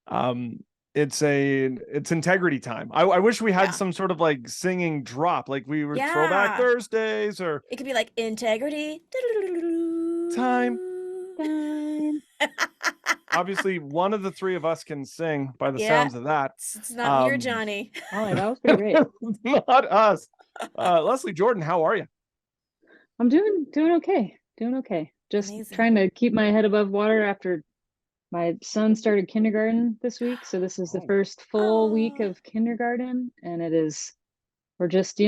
Um, it's integrity time. I wish we had Yeah. some sort of like singing drop, like we were Throwback Yeah. Thursdays or It could be like integrity. time. Time. Obviously, one of the three of us can sing by the Yeah. sounds of that. It's not me or Um, Johnny. Holly, that was pretty great. not us. Leslie Jordan, how are you? I'm doing okay. Doing okay. Just Amazing. trying to keep my head above water after my son started kindergarten this week. So this is the Oh, first full week Oh, of kindergarten, and we're just,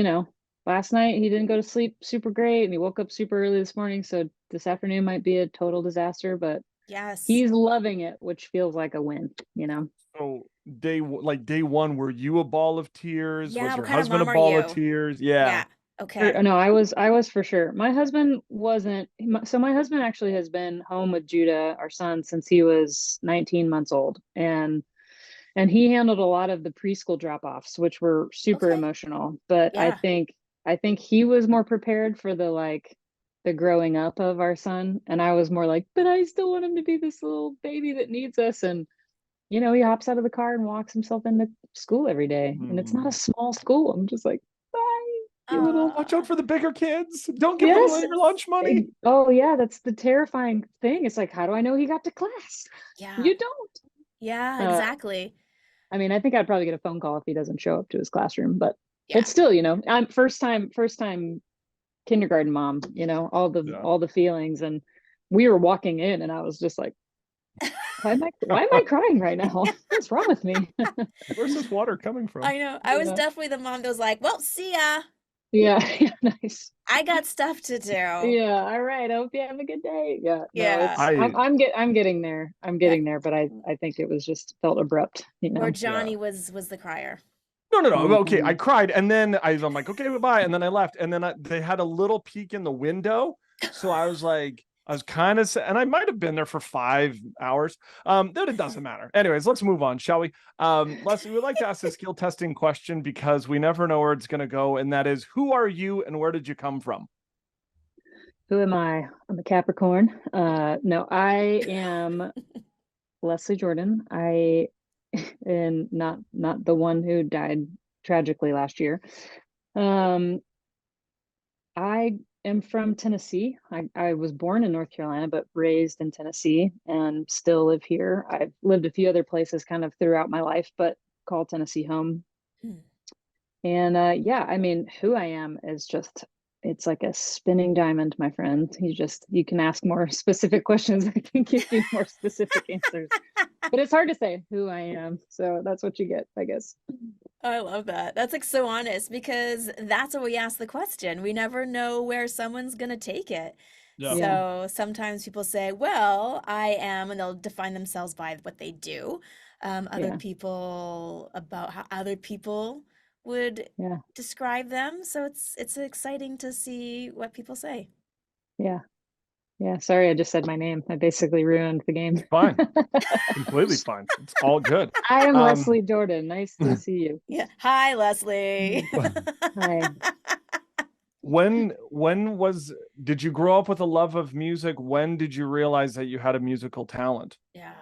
last night he didn't go to sleep super great and he woke up super early this morning. So this afternoon might be a total disaster, but yes. he's loving it, which feels like a win. so day one, were you a ball of tears? Was Yeah. What your kind of husband a mom are ball of you? tears? Yeah. Yeah. Okay. No, I was for sure. My husband wasn't. So my husband actually has been home with Judah, our son, since he was 19 months old, and he handled a lot of the preschool drop-offs, which were super Okay. emotional. But I Yeah. think I think he was more prepared for the growing up of our son, and I was more like, but I still want him to be this little baby that needs us. And he hops out of the car and walks himself into school every day, and it's not a Hmm. small school. I'm just like, bye, you little. Watch out for the bigger kids. Don't give them Yes. your lunch money. Oh yeah, that's the terrifying thing. It's like, how do I know he got to class? Yeah. You don't. Yeah. Uh, Exactly. I mean, I think I'd probably get a phone call if he doesn't show up to his classroom, but Yeah. it's still, I'm first time kindergarten mom, Yeah. all the feelings. And we were walking in and I was just like, why am I crying right now? What's wrong with me? Where's this water coming from? I know. I was Yeah. definitely the mom that was like, well, see ya. Yeah, yeah, nice. I got stuff to do. Yeah, all right. I hope you have a good day. Yeah, no, Yeah. it's I I'm getting there. I'm Yeah. getting there, but I think it was just felt abrupt. Where yeah. Johnny was the crier. No. Okay, I Mhm. cried, and then I'm like, okay, bye, and then I left, and then they had a little peek in the window, so I was like, I was kind of, and I might have been there for 5 hours. That it doesn't matter. Anyways, let's move on, shall we? Leslie, we'd like to ask this skill testing question because we never know where it's going to go, and that is, who are you, and where did you come from? Who am I? I'm a Capricorn. No, I am Leslie Jordan. I and not the one who died tragically last year. Um, I am from Tennessee. I was born in North Carolina, but raised in Tennessee and still live here. I've lived a few other places kind of throughout my life, but call Tennessee home. Hmm. And yeah, I mean, who I am is just, it's like a spinning diamond, my friend. You can ask more specific questions. I can give you more specific answers, but it's hard to say who I am. So that's what you get, I guess. I love that. That's like so honest because that's what we ask the question. We never know where someone's gonna take it. Yeah. Yeah, So sometimes people say, well, I am, and they'll define themselves by what they do. Other yeah, people about how other people would yeah, describe them. So it's exciting to see what people say. yeah, yeah. Sorry, I just said my name. I basically ruined the game. Fine, completely fine. It's all good. I am Um, Leslie Jordan. Nice to see you. Yeah. Hi, Leslie. Hi. when was did you grow up with a love of music? When did you realize that you had a musical talent? Yeah.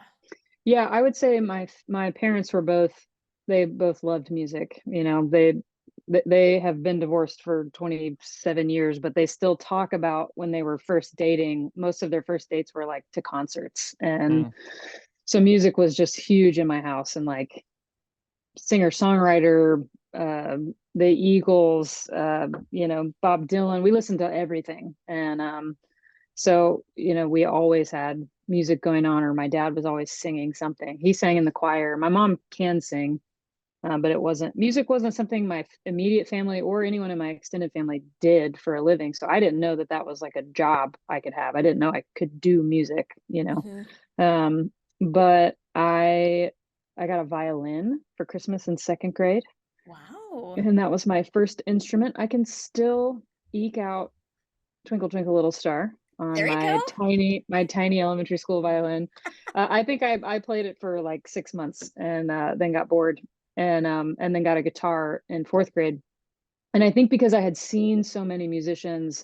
Yeah, I would say my parents were both they both loved music. They have been divorced for 27 years, but they still talk about when they were first dating. Most of their first dates were like to concerts. And Mm, so music was just huge in my house and like singer-songwriter, the Eagles, Bob Dylan. We listened to everything. And so, we always had music going on, or my dad was always singing something. He sang in the choir. My mom can sing, but music wasn't something my immediate family or anyone in my extended family did for a living. So I didn't know that that was like a job I could have. I didn't know I could do music. Hmm. Um, but I got a violin for Christmas in second grade, Wow. and that was my first instrument. I can still eke out Twinkle Twinkle Little Star on There you go. my tiny elementary school violin. I think I played it for like 6 months and then got bored and then got a guitar in fourth grade. And I think because I had seen so many musicians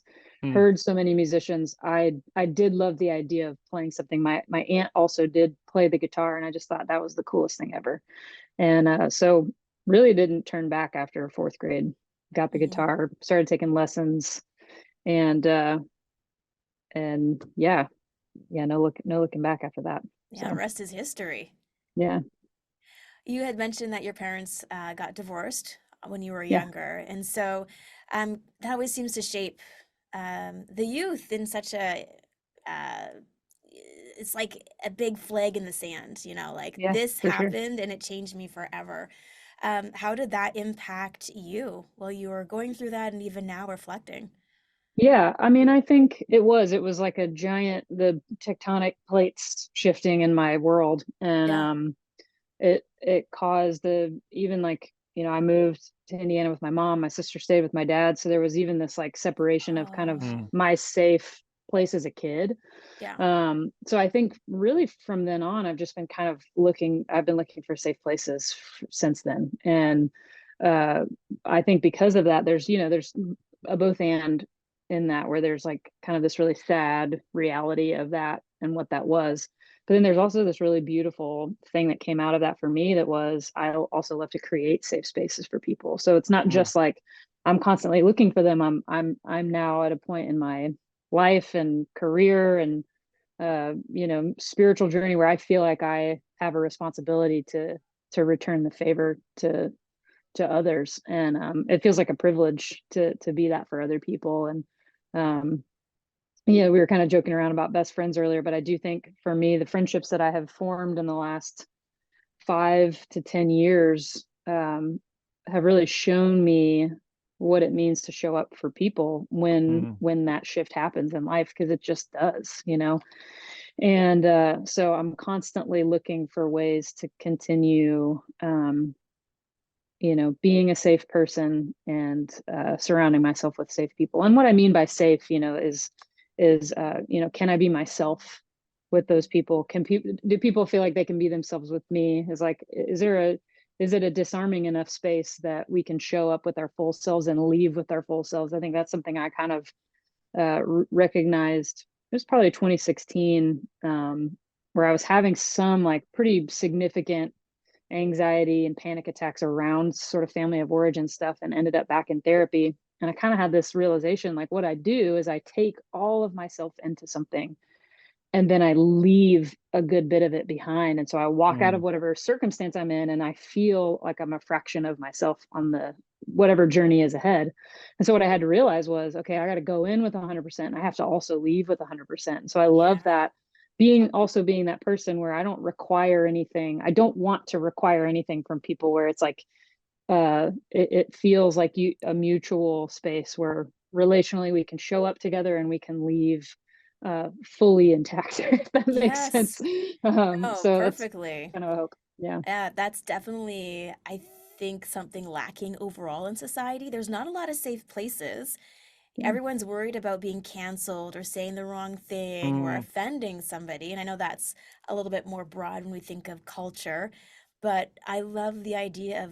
heard so many musicians, I did love the idea of playing something. My aunt also did play the guitar, and I just thought that was the coolest thing ever. And so really didn't turn back after fourth grade. Got the guitar, started taking lessons, and yeah, no looking back after that. Yeah, the rest is history. Yeah. You had mentioned that your parents got divorced when you were Yeah. younger, and so that always seems to shape the youth in such a uh, it's like a big flag in the sand, like Yeah, this for sure. happened and it changed me forever. How did that impact you while you were going through that and even now reflecting? Yeah, I mean, I think it was like a giant, the tectonic plates shifting in my world. And Yeah. it caused even like, I moved to Indiana with my mom, my sister stayed with my dad. So there was even this like separation of kind of Oh, my safe place as a kid. yeah. So I think really from then on, I've just been kind of I've been looking for safe places since then. And uh, I think because of that, there's a both and in that, where there's like kind of this really sad reality of that and what that was. But then there's also this really beautiful thing that came out of that for me, that was I also love to create safe spaces for people. So it's not just like I'm constantly looking for them. I'm now at a point in my life and career and spiritual journey where I feel like I have a responsibility to return the favor to others. And it feels like a privilege to be that for other people. And um we were kind of joking around about best friends earlier, but I do think for me, the friendships that I have formed in the last 5 to 10 years have really shown me what it means to show up for people when that shift happens in life, because it just does. And so I'm constantly looking for ways to continue being a safe person, and surrounding myself with safe people. And what I mean by safe, is can I be myself with those people? Do people feel like they can be themselves with me? Is it a disarming enough space that we can show up with our full selves and leave with our full selves? I think that's something I kind of recognized. It was probably 2016, where I was having some like pretty significant anxiety and panic attacks around sort of family of origin stuff, and ended up back in therapy. And I kind of had this realization, like what I do is I take all of myself into something, and then I leave a good bit of it behind. And so I walk out of whatever circumstance I'm in, and I feel like I'm a fraction of myself on the whatever journey is ahead. And so what I had to realize was, okay, I got to go in with 100%. I have to also leave with 100%. So I love that, being that person where I don't require anything. I don't want to require anything from people, where it's like it feels like a mutual space where relationally we can show up together and we can leave fully intact, if that makes sense. Yes. No, So that's perfectly. kind of a hope. Yeah. Yeah, that's definitely, I think, something lacking overall in society. There's not a lot of safe places. Yeah. Everyone's worried about being canceled or saying the wrong thing or offending somebody. And I know that's a little bit more broad when we think of culture, but I love the idea of,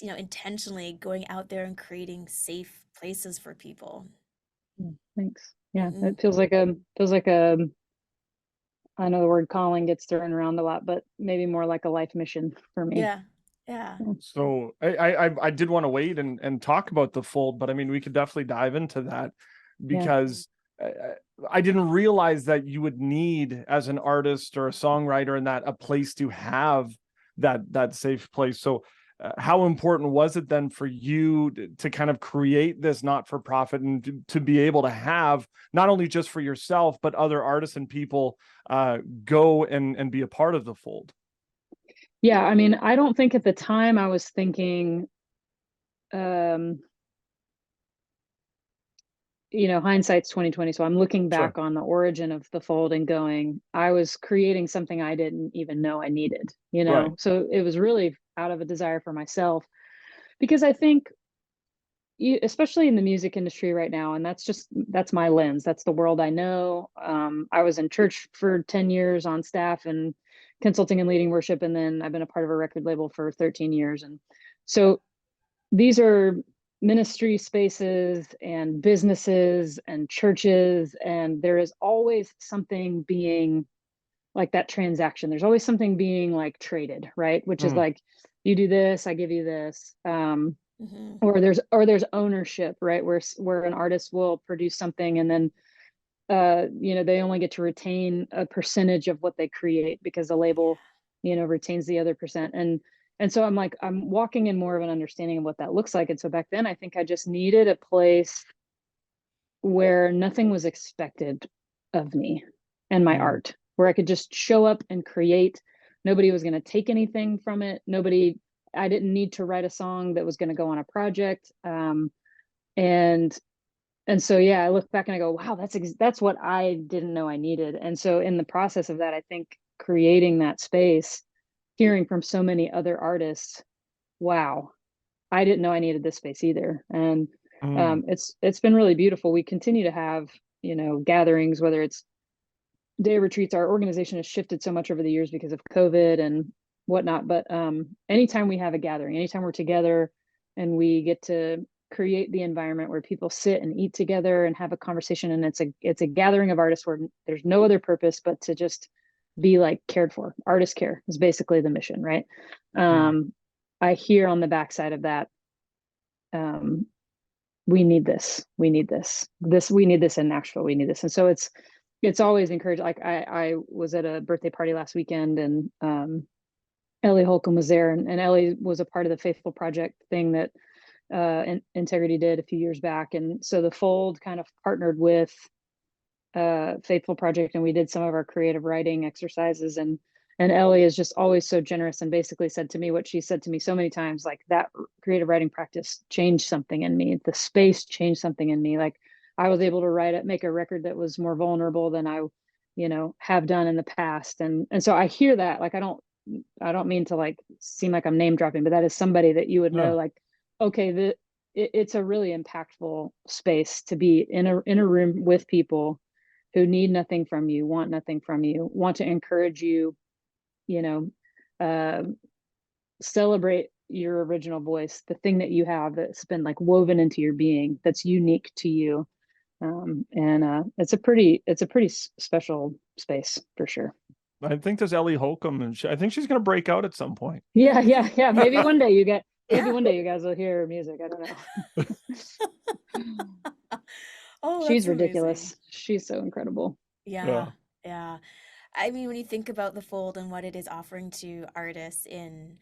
intentionally going out there and creating safe places for people. Thanks. Yeah, Mm-mm. it feels like I know the word calling gets thrown around a lot, but maybe more like a life mission for me. Yeah. Yeah. So I did want to wait and talk about the fold, but I mean, we could definitely dive into that, Yeah. because I didn't realize that you would need, as an artist or a songwriter, and that a place to have that safe place. So how important was it then for you to kind of create this not-for-profit, and to be able to have not only just for yourself, but other artists and people go and be a part of the fold? Yeah, I mean, I don't think at the time I was thinking, um, hindsight's 2020. So I'm looking Sure. back on the origin of the fold and going, I was creating something I didn't even know I needed, Right. So it was really out of a desire for myself, because I think especially in the music industry right now, and that's my lens, that's the world I know. I was in church for 10 years on staff and consulting and leading worship, and then I've been a part of a record label for 13 years. And so these are ministry spaces and businesses and churches, and there is always something being like that transaction. There's always something being like traded, right? Which is Mm. like, you do this, I give you this. Hmm. Or there's ownership, right? Where an artist will produce something and then they only get to retain a percentage of what they create because the label, retains the other percent. And so I'm walking in more of an understanding of what that looks like. And so back then I think I just needed a place where nothing was expected of me and my art, where I could just show up and create. Nobody was going to take anything from it. I didn't need to write a song that was going to go on a project. And so, yeah, I look back and I go, wow, that's what I didn't know I needed. And so in the process of that, I think creating that space, hearing from so many other artists, wow, I didn't know I needed this space either. And it's been really beautiful. We continue to have, gatherings, whether it's day retreats. Our organization has shifted so much over the years because of COVID and whatnot. But anytime we have a gathering, anytime we're together and we get to create the environment where people sit and eat together and have a conversation, and it's a gathering of artists where there's no other purpose but to just be like cared for. Artist care is basically the mission, right? I hear on the backside of that, we need this, we need this, we need this in Nashville, we need this. And so it's always encouraged. Like I was at a birthday party last weekend, and Ellie Holcomb was there, and Ellie was a part of the Faithful Project thing that Integrity did a few years back. And so the Fold kind of partnered with Faithful Project, and we did some of our creative writing exercises. And Ellie is just always so generous and basically said to me what she said to me so many times, like, that creative writing practice changed something in me. The space changed something in me. Like, I was able to make a record that was more vulnerable than I, have done in the past. And so I hear that, like, I don't mean to like seem like I'm name dropping, but that is somebody that you would know, like, okay, it's a really impactful space to be in a room with people who need nothing from you, want nothing from you, want to encourage you, uh, celebrate your original voice, the thing that you have that's been like woven into your being, that's unique to you. And it's a pretty special space for sure. I think there's Ellie Holcomb, and I think she's going to break out at some point. Yeah. Maybe one day you Yeah. guys will hear her music. I don't know. Oh, She's that's ridiculous. amazing. She's so incredible. Yeah, yeah. I mean, when you think about the Fold and what it is offering to artists in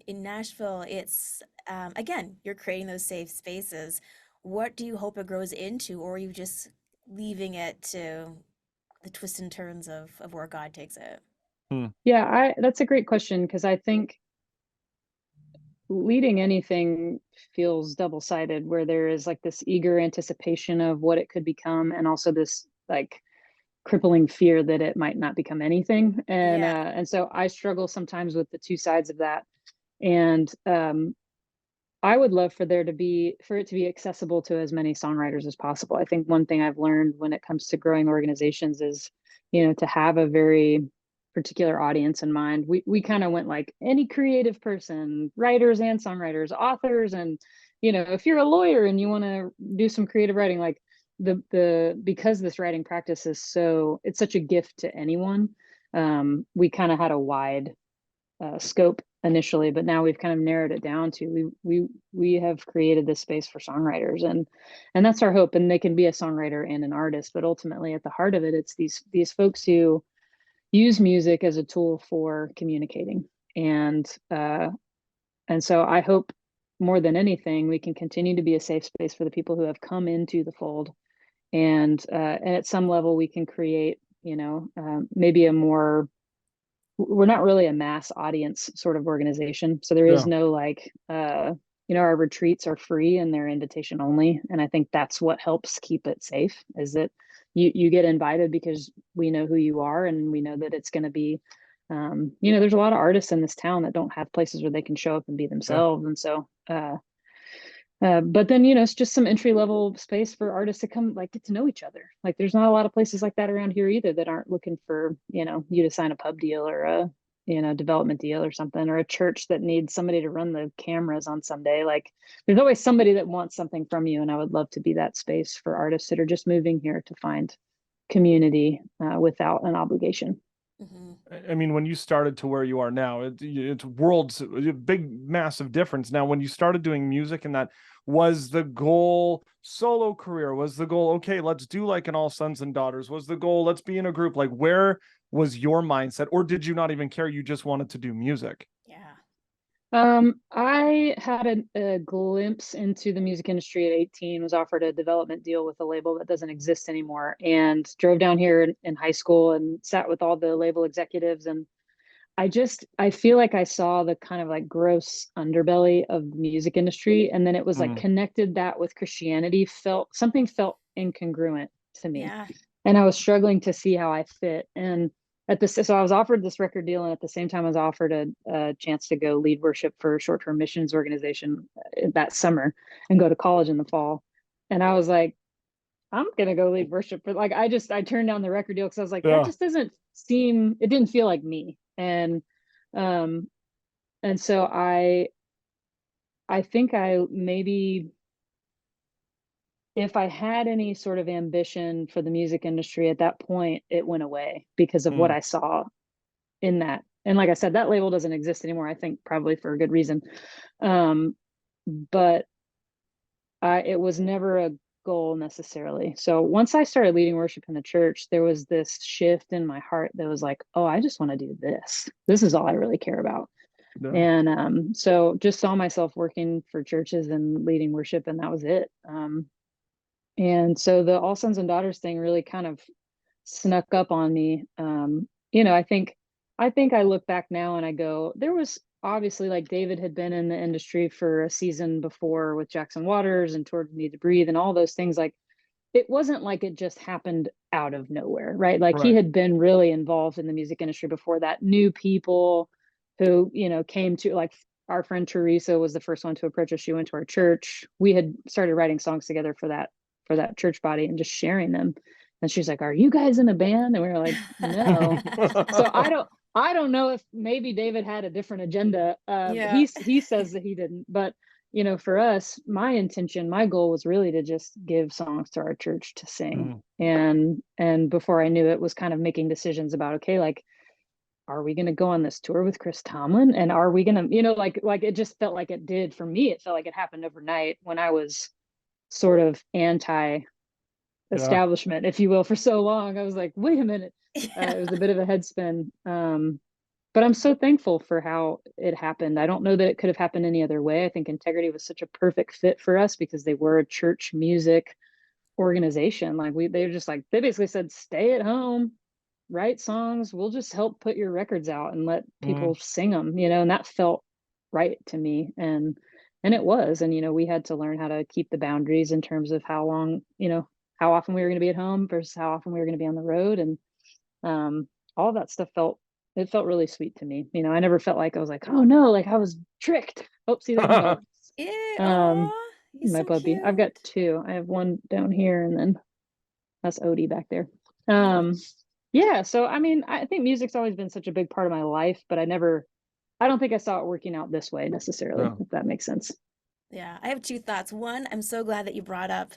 Nashville, it's again, you're creating those safe spaces. What do you hope it grows into, or are you just leaving it to the twists and turns of where God takes it? Yeah, that's a great question, because I think leading anything feels double-sided, where there is like this eager anticipation of what it could become, and also this like crippling fear that it might not become anything. Yeah. And so I struggle sometimes with the two sides of that. And I would love for it to be accessible to as many songwriters as possible. I think one thing I've learned when it comes to growing organizations is, to have a very particular audience in mind. We kind of went like any creative person, writers and songwriters, authors, and if you're a lawyer and you want to do some creative writing, like because this writing practice it's such a gift to anyone. We kind of had a wide scope initially, but now we've kind of narrowed it down to we have created this space for songwriters, and that's our hope. And they can be a songwriter and an artist, but ultimately at the heart of it, it's these folks who use music as a tool for communicating. And so I hope more than anything we can continue to be a safe space for the people who have come into the Fold, and at some level we can create maybe we're not really a mass audience sort of organization. So there is no like, our retreats are free and they're invitation only. And I think that's what helps keep it safe, is that you get invited because we know who you are, and we know that it's going to be, there's a lot of artists in this town that don't have places where they can show up and be themselves. And so, but then, it's just some entry level space for artists to come, like, get to know each other. Like, there's not a lot of places like that around here either that aren't looking for, you to sign a pub deal or development deal or something, or a church that needs somebody to run the cameras on Sunday. Like there's always somebody that wants something from you. And I would love to be that space for artists that are just moving here to find community without an obligation. Hmm. I mean, when you started to where you are now, it's worlds, a big, massive difference. Now, when you started doing music and that, was the goal solo career? Was the goal, okay, let's do like an All Sons and Daughters? Was the goal, let's be in a group? Like, where was your mindset? Or did you not even care? You just wanted to do music? Yeah. I had a glimpse into the music industry at 18, was offered a development deal with a label that doesn't exist anymore, and drove down here in high school and sat with all the label executives. And I feel like I saw the kind of like gross underbelly of the music industry. And then it was like connected that with Christianity, something felt incongruent to me. Yeah. And I was struggling to see how I fit. And so I was offered this record deal, and at the same time I was offered a chance to go lead worship for a short-term missions organization that summer and go to college in the fall. And I was like, I'm gonna go lead worship for, like, I turned down the record deal because I was like, that just it didn't feel like me. Um and so I think I maybe, if I had any sort of ambition for the music industry at that point, it went away because of what I saw in that. And like I said, that label doesn't exist anymore, I think probably for a good reason. But it was never a goal necessarily. So once I started leading worship in the church, there was this shift in my heart that was like, oh, I just want to do this. This is all I really care about. Yeah. And so just saw myself working for churches and leading worship, and that was it. And so the All Sons and Daughters thing really kind of snuck up on me. I think I look back now and I go, there was obviously, like, David had been in the industry for a season before with Jackson Waters and Toward Need to Breathe and all those things. Like, it wasn't like it just happened out of nowhere, right? Like he had been really involved in the music industry before that. New people who, came to, like, our friend Teresa was the first one to approach us. She went to our church. We had started writing songs together for that church body and just sharing them. And she's like, "Are you guys in a band?" And we were like, "No." So I don't know if maybe David had a different agenda. Yeah. He says that he didn't, but for us, my goal was really to just give songs to our church to sing. And before I knew it, was kind of making decisions about, okay, like, are we going to go on this tour with Chris Tomlin? And are we going to, like it just felt like it did for me. It felt like it happened overnight when I was sort of anti establishment, if you will, for so long. I was like, wait a minute. It was a bit of a head spin. But I'm so thankful for how it happened. I don't know that it could have happened any other way. I think Integrity was such a perfect fit for us because they were a church music organization. Like they basically said, stay at home, write songs. We'll just help put your records out and let people sing them, and that felt right to me. And it was, and we had to learn how to keep the boundaries in terms of how long, how often we were going to be at home versus how often we were going to be on the road. And all that stuff felt really sweet to me. I never felt like I was like, oh no, like I was tricked. Oh, see, there's my He's my so puppy. cute. I've got two. I have one down here, and then that's Odie back there. Yeah. So I mean, I think music's always been such a big part of my life, but I don't think I saw it working out this way necessarily, if that makes sense. Yeah, I have two thoughts. One, I'm so glad that you brought up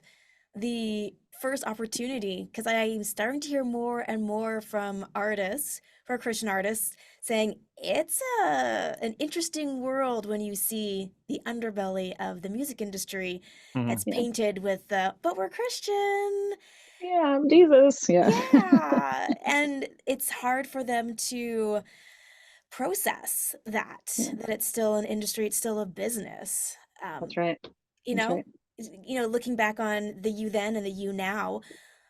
the first opportunity, because I'm starting to hear more and more from artists, for Christian artists, saying it's an interesting world when you see the underbelly of the music industry. It's painted with but we're Christian. Yeah, Jesus. Yeah. Yeah, and it's hard for them to process that it's still an industry, it's still a business. That's right. You That's know, right. looking back on the you then and the you now,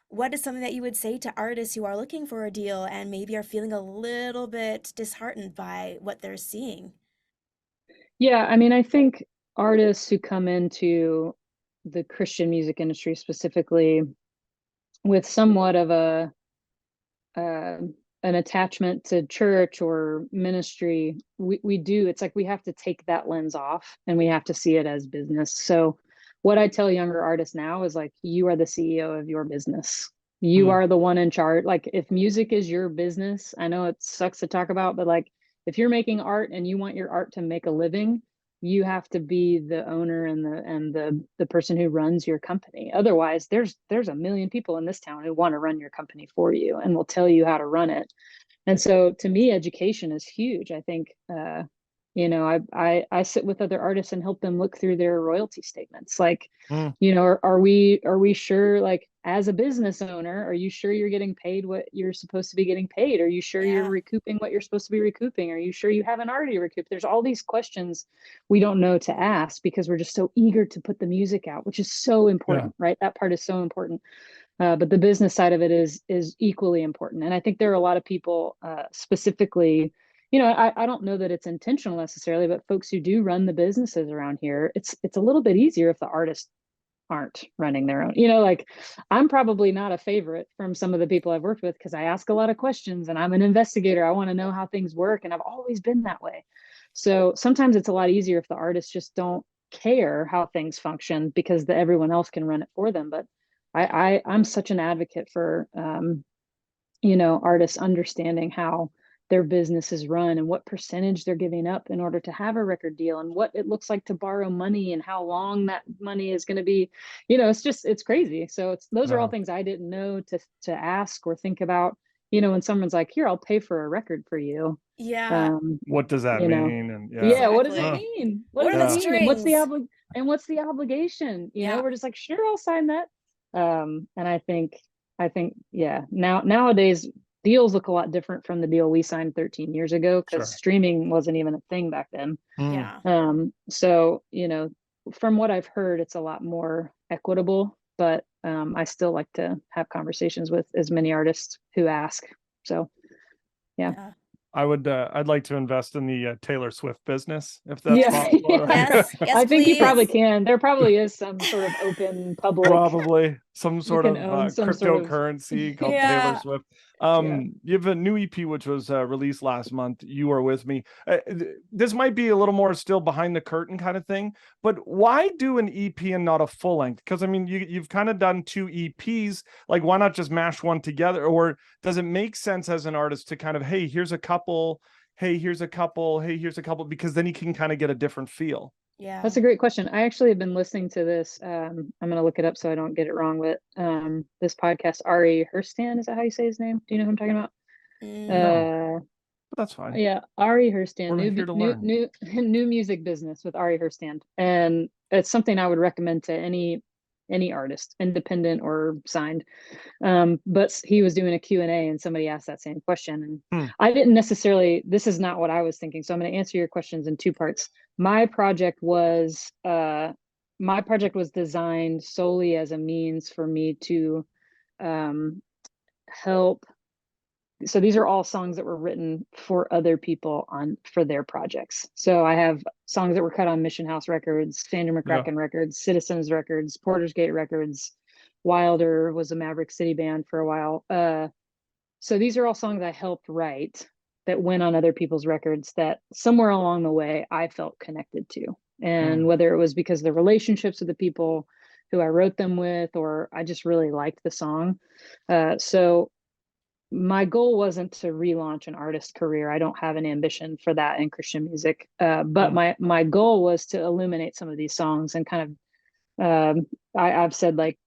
what is something that you would say to artists who are looking for a deal and maybe are feeling a little bit disheartened by what they're seeing? Yeah, I mean, I think artists who come into the Christian music industry specifically with somewhat of uh, an attachment to church or ministry, we do. It's like we have to take that lens off and we have to see it as business. So what I tell younger artists now is like, you are the CEO of your business. You are the one in charge. Like, if music is your business, I know it sucks to talk about, but like, if you're making art and you want your art to make a living, you have to be the owner and the person who runs your company. Otherwise, there's a million people in this town who want to run your company for you and will tell you how to run it. And so to me, education is huge. I think, I sit with other artists and help them look through their royalty statements. Like, are we sure, like, as a business owner, are you sure you're getting paid what you're supposed to be getting paid? Are you sure you're recouping what you're supposed to be recouping? Are you sure you haven't already recouped? There's all these questions we don't know to ask because we're just so eager to put the music out, which is so important, right? That part is so important. But the business side of it is equally important. And I think there are a lot of people, specifically, I don't know that it's intentional necessarily, but folks who do run the businesses around here, it's a little bit easier if the artists aren't running their own. Like, I'm probably not a favorite from some of the people I've worked with because I ask a lot of questions and I'm an investigator. I want to know how things work, and I've always been that way. So sometimes it's a lot easier if the artists just don't care how things function because everyone else can run it for them. But I'm such an advocate for artists understanding how their business is run and what percentage they're giving up in order to have a record deal and what it looks like to borrow money and how long that money is going to be. It's crazy. So those are all things I didn't know to ask or think about. When someone's like, here, I'll pay for a record for you. What does that mean? And what does it mean? What does it mean? And what's the obligation? We're just like, sure, I'll sign that. And I think, nowadays deals look a lot different from the deal we signed 13 years ago because streaming wasn't even a thing back then. So, from what I've heard, it's a lot more equitable, but I still like to have conversations with as many artists who ask. So, yeah. I'd like to invest in the Taylor Swift business if that's possible. Yes, I think please. you probably can. There probably is some sort of open public. Probably some sort of cryptocurrency called Taylor Swift. You have a new EP which was released last month. You Are With Me. This might be a little more still behind the curtain kind of thing, but why do an EP and not a full length? Because I mean, you've kind of done 2 EPs. Like, why not just mash one together? Or does it make sense as an artist to kind of, hey, here's a couple, hey, here's a couple, hey, here's a couple, because then you can kind of get a different feel. Yeah, that's a great question. I actually have been listening to this. I'm going to look it up so I don't get it wrong. But this podcast, Ari Hurstan, is that how you say his name? Do you know who I'm talking about? No, that's fine. Yeah, Ari Hurstan, new music business with Ari Hurstan, and it's something I would recommend to any artist, independent or signed. But he was doing a Q&A and somebody asked that same question, and I didn't necessarily. This is not what I was thinking. So I'm going to answer your questions in 2 parts. My project was designed solely as a means for me to help. So these are all songs that were written for other people for their projects. So I have songs that were cut on Mission House Records, Sandra McCracken Records, Citizens Records, Porter's Gate Records. Wilder was a Maverick City band for a while. So these are all songs I helped write that went on other people's records that somewhere along the way I felt connected to. And whether it was because of the relationships with the people who I wrote them with, or I just really liked the song. So my goal wasn't to relaunch an artist career. I don't have an ambition for that in Christian music. But my goal was to illuminate some of these songs and kind of, I've said, like,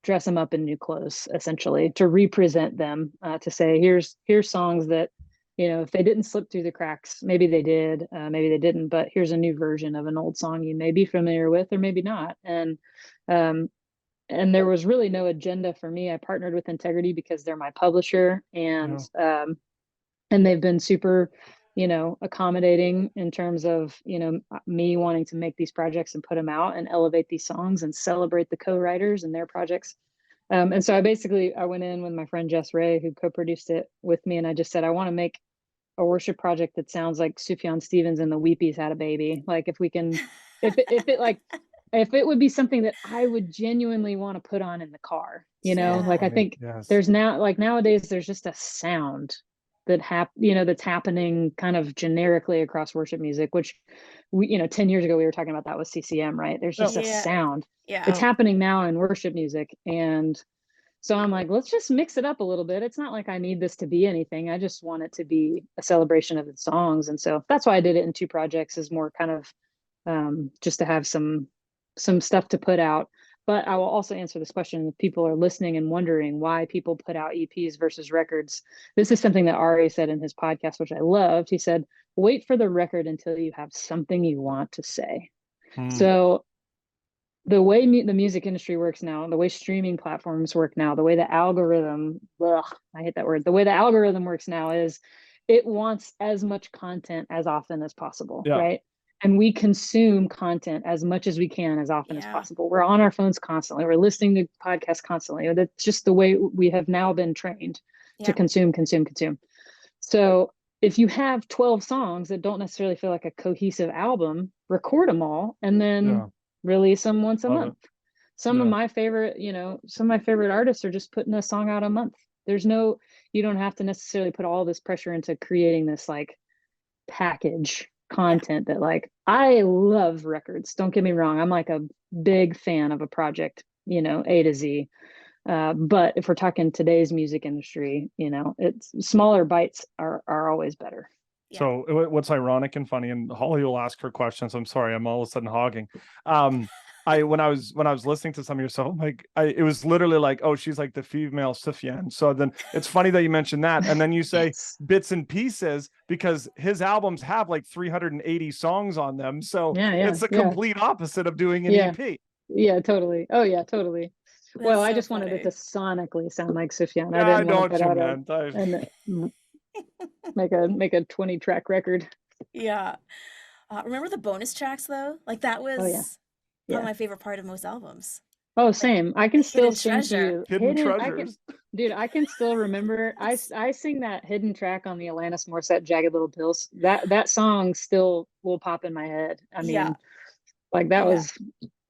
dress them up in new clothes, essentially, to represent them, to say, here's songs that, if they didn't slip through the cracks, maybe they did, maybe they didn't, but here's a new version of an old song you may be familiar with, or maybe not. And there was really no agenda for me. I partnered with Integrity because they're my publisher, and they've been super, accommodating in terms of, me wanting to make these projects and put them out and elevate these songs and celebrate the co-writers and their projects. And so I went in with my friend Jess Ray, who co-produced it with me, and I just said, I want to make a worship project that sounds like Sufjan Stevens and the Weepies had a baby. Like, if we can, if it would be something that I would genuinely want to put on in the car, like, I think there's nowadays there's just a sound that that's happening kind of generically across worship music, which 10 years ago we were talking about that with CCM, right? There's just a sound. It's happening now in worship music. And So I'm like, let's just mix it up a little bit. It's not like I need this to be anything. I just want it to be a celebration of the songs. And so that's why I did it in 2 projects, is more kind of just to have some stuff to put out. But I will also answer this question if people are listening and wondering why people put out EPs versus records. This is something that Ari said in his podcast, which I loved. He said, wait for the record until you have something you want to say. So the way the music industry works now, the way streaming platforms work now, the way the algorithm, I hate that word, the way the algorithm works now is it wants as much content as often as possible, right? And we consume content as much as we can as often as possible. We're on our phones constantly. We're listening to podcasts constantly. That's just the way we have now been trained to consume. So if you have 12 songs that don't necessarily feel like a cohesive album, record them all and then release them once a month. Some of my favorite, some of my favorite artists are just putting a song out a month. You don't have to necessarily put all this pressure into creating this like package content that like, I love records. Don't get me wrong. I'm like a big fan of a project, A to Z. But if we're talking today's music industry, it's smaller bites are always better. So what's ironic and funny, and Holly will ask her questions. I'm sorry, I'm all of a sudden hogging. When I was listening to some of your stuff, like it was literally like, oh, she's like the female Sufjan. So then it's funny that you mentioned that, and then you say bits and pieces because his albums have like 380 songs on them. So it's the complete opposite of doing an EP. Yeah, totally. Oh yeah, totally. Well, I just wanted it to sonically sound like Sufjan. I didn't want to put out and make a 20-track record. Yeah. Remember the bonus tracks though? Like that was probably my favorite part of most albums. Oh, same. I can still sing to you hidden treasures. Dude, I can still remember. I sing that hidden track on the Alanis Morissette "Jagged Little Pills." That song still will pop in my head. I mean, like that was.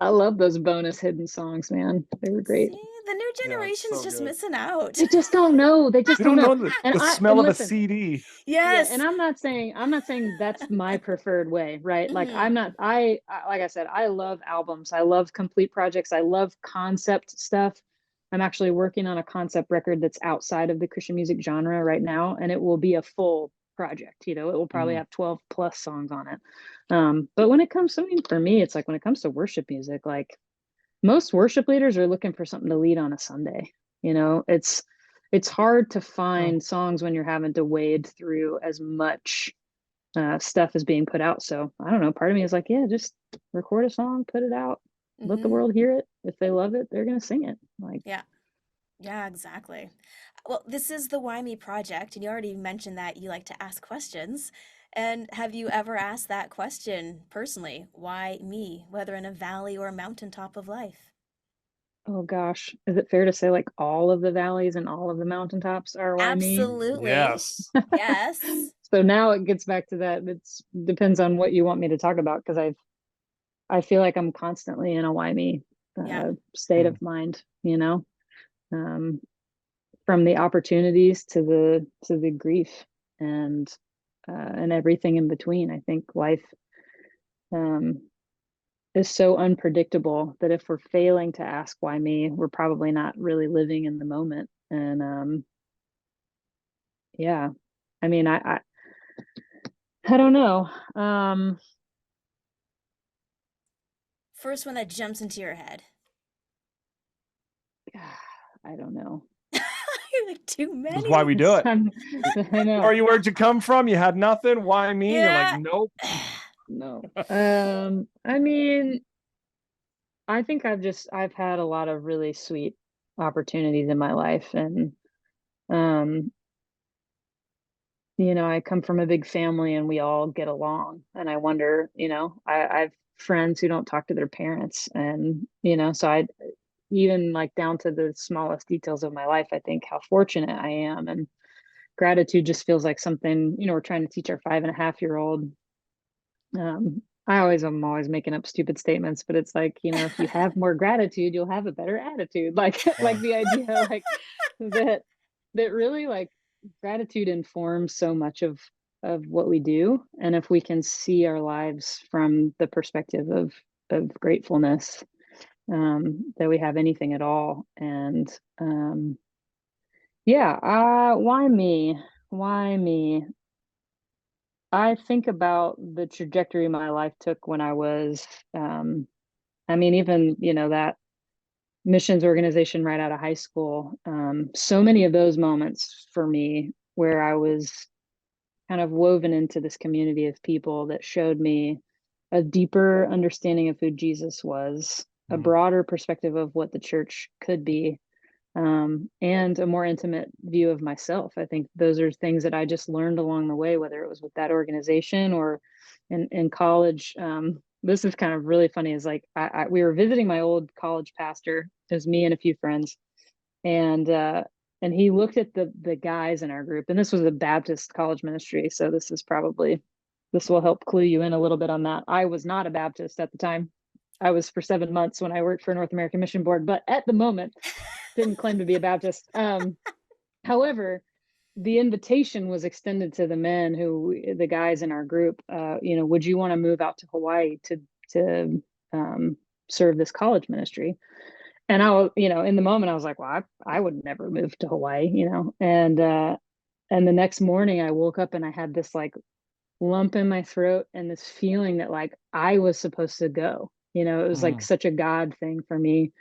I love those bonus hidden songs, man. They were great. See, the new generation's just missing out. They just don't know. They just don't know. The smell of a CD. Yes. And I'm not saying that's my preferred way, right? Like like I said, I love albums. I love complete projects. I love concept stuff. I'm actually working on a concept record that's outside of the Christian music genre right now, and it will be a full project. It will probably have 12 plus songs on it. But when it comes, for me, it's like when it comes to worship music, like most worship leaders are looking for something to lead on a Sunday. It's hard to find songs when you're having to wade through as much stuff as being put out. So I don't know. Part of me is like, yeah, just record a song, put it out, let the world hear it. If they love it, they're gonna sing it. Like yeah, exactly. Well, this is the Why Me project, and you already mentioned that you like to ask questions. And have you ever asked that question personally? Why me? Whether in a valley or a mountaintop of life? Oh gosh, is it fair to say like all of the valleys and all of the mountaintops are why me? Absolutely. Yes. Yes. So now it gets back to that. It depends on what you want me to talk about, because I feel like I'm constantly in a why me state of mind, from the opportunities to the grief and everything in between. I think life is so unpredictable that if we're failing to ask why me, we're probably not really living in the moment. And I mean, I don't know. First one that jumps into your head. I don't know. You're like, too many. That's why we do it. I know. Or where'd you come from? You had nothing. Why me? Yeah. You're like, nope. No. I mean, I think I've had a lot of really sweet opportunities in my life, and I come from a big family and we all get along, and I wonder, I've friends who don't talk to their parents, and so I even like down to the smallest details of my life, I think how fortunate I am, and gratitude just feels like something, we're trying to teach our 5.5-year-old. I'm always making up stupid statements, but it's like, if you have more gratitude, you'll have a better attitude. Like the idea like that really, like, gratitude informs so much of what we do. And if we can see our lives from the perspective of gratefulness, that we have anything at all. And why me? Why me? I think about the trajectory my life took when I was, even, that missions organization right out of high school. So many of those moments for me where I was kind of woven into this community of people that showed me a deeper understanding of who Jesus was, a broader perspective of what the church could be, and a more intimate view of myself. I think those are things that I just learned along the way, whether it was with that organization or in college. This is kind of really funny. Is like we were visiting my old college pastor. It was me and a few friends, and he looked at the guys in our group, and this was a Baptist college ministry, so this will help clue you in a little bit on that. I was not a Baptist at the time. I was for 7 months when I worked for North American Mission Board, but at the moment didn't claim to be a Baptist. However, the invitation was extended to the guys in our group. Would you want to move out to Hawaii to serve this college ministry? And I was, in the moment, I was like, well, I would never move to Hawaii, And the next morning, I woke up and I had this like lump in my throat and this feeling that like I was supposed to go. It was like such a God thing for me.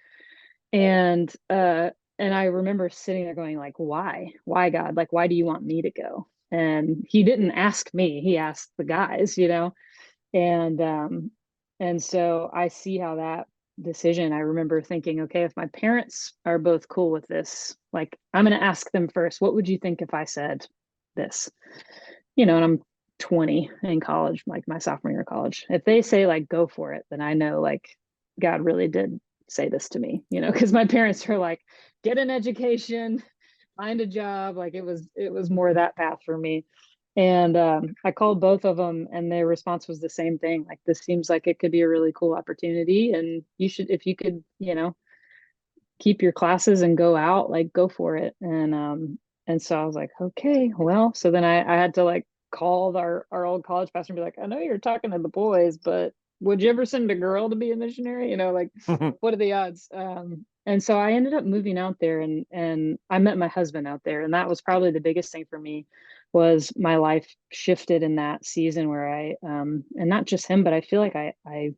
And I remember sitting there going like, why God, like, why do you want me to go? And he didn't ask me, he asked the guys, and so I see how that decision, I remember thinking, okay, if my parents are both cool with this, like, I'm going to ask them first, what would you think if I said this? And I'm 20 in college, like my sophomore year of college. If they say like, go for it, then I know like God really did say this to me, because my parents are like, get an education, find a job. Like it was more that path for me. And I called both of them and their response was the same thing. Like, this seems like it could be a really cool opportunity. And you should, if you could, keep your classes and go out, like go for it. And so I was like, okay, well, so then I had to like call our old college pastor and be like, I know you're talking to the boys, but would you ever send a girl to be a missionary? Like, what are the odds? And so I ended up moving out there and I met my husband out there. And that was probably the biggest thing for me, was my life shifted in that season where and not just him, but I feel like I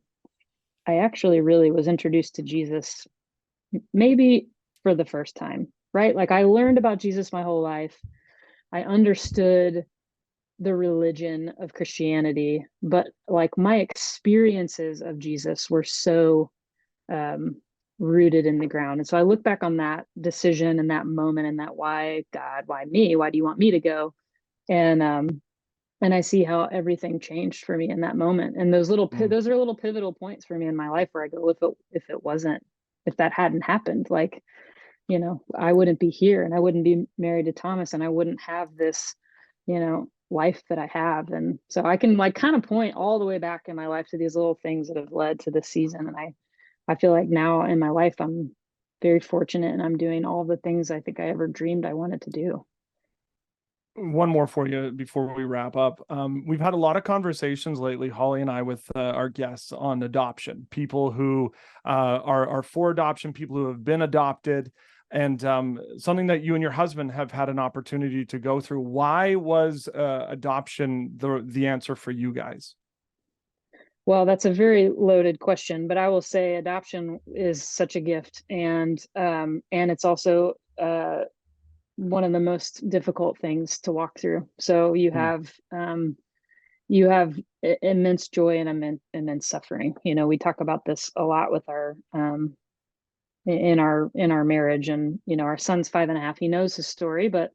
actually really was introduced to Jesus maybe for the first time, right? Like I learned about Jesus my whole life. I understood the religion of Christianity, but like my experiences of Jesus were so rooted in the ground. And so I look back on that decision and that moment and that why God, why me? Why do you want me to go? And I see how everything changed for me in that moment. And those are little pivotal points for me in my life where I go, if that hadn't happened, like, I wouldn't be here and I wouldn't be married to Thomas and I wouldn't have this, life that I have. And so I can like kind of point all the way back in my life to these little things that have led to this season. And I feel like now in my life, I'm very fortunate and I'm doing all the things I think I ever dreamed I wanted to do. One more for you before we wrap up. We've had a lot of conversations lately, Holly and I, with our guests on adoption, people who are for adoption, people who have been adopted, and something that you and your husband have had an opportunity to go through. Why was adoption the answer for you guys? Well, that's a very loaded question, but I will say adoption is such a gift, and it's also one of the most difficult things to walk through. So you have immense joy and immense suffering. We talk about this a lot with our in our marriage, and our son's 5.5. He knows his story, but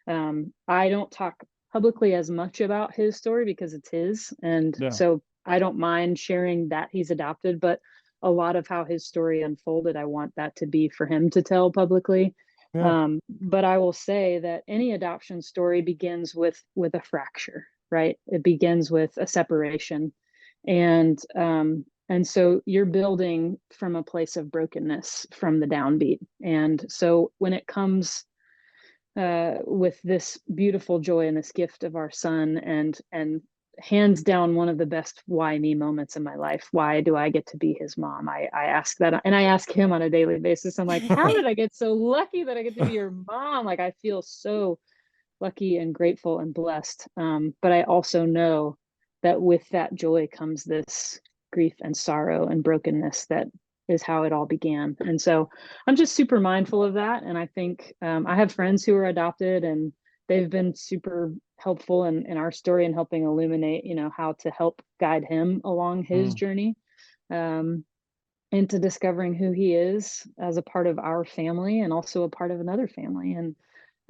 I don't talk publicly as much about his story because it's his, and so I don't mind sharing that he's adopted, but a lot of how his story unfolded, I want that to be for him to tell publicly. But I will say that any adoption story begins with a fracture, right? It begins with a separation. And so you're building from a place of brokenness from the downbeat. And so when it comes with this beautiful joy and this gift of our son and hands down one of the best why me moments in my life. Why do I get to be his mom? I ask that, and I ask him on a daily basis. I'm like, how did I get so lucky that I get to be your mom? Like, I feel so lucky and grateful and blessed. But I also know that with that joy comes this grief and sorrow and brokenness that is how it all began. And so I'm just super mindful of that. And I think I have friends who are adopted, and they've been super helpful in our story and helping illuminate, how to help guide him along his journey into discovering who he is as a part of our family and also a part of another family.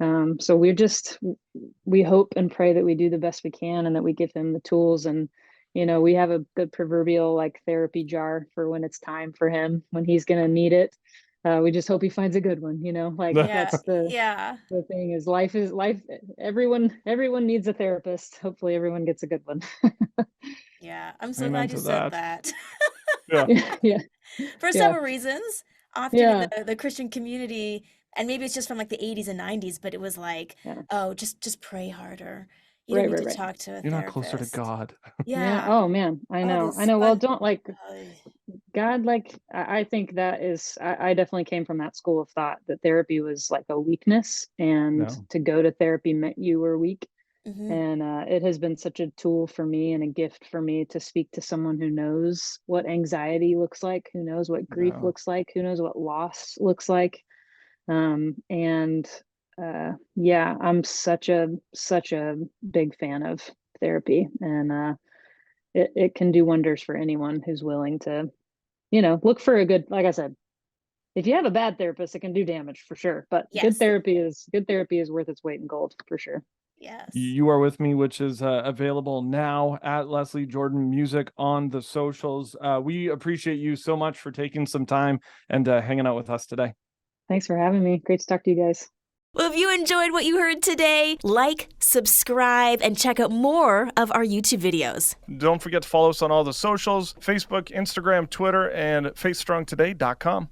And so we hope and pray that we do the best we can and that we give him the tools. And, we have a good proverbial like therapy jar for when it's time for him, when he's going to need it. We just hope he finds a good one, like Yeah, that's the yeah. thing is life. Everyone needs a therapist. Hopefully everyone gets a good one. Yeah, I'm so Amen glad you to said that. that. Yeah. Yeah. For Yeah. several reasons. Often Yeah. in the Christian community, and maybe it's just from like the 80s and 90s, but it was like, Yeah. oh, just pray harder. You don't need to Right. talk to a You're not closer to therapist. God. Yeah. Yeah, Oh man. I all know. this Well, don't like uh, God, like I think that is I definitely came from that school of thought that therapy was like a weakness, and No. to go to therapy meant you were weak. mhm. And it has been such a tool for me and a gift for me to speak to someone who knows what anxiety looks like, who knows what grief No. looks like, who knows what loss looks like. And yeah, I'm such a big fan of therapy, and it can do wonders for anyone who's willing to, look for a good, like I said, if you have a bad therapist, it can do damage for sure. But good Yes, therapy is worth its weight in gold for sure. yes. You Are With Me, which is available now at Leslie Jordan Music on the socials. We appreciate you so much for taking some time and hanging out with us today. Thanks for having me. Great to talk to you guys. Well, if you enjoyed what you heard today, like, subscribe, and check out more of our YouTube videos. Don't forget to follow us on all the socials: Facebook, Instagram, Twitter, and faithstrongtoday.com.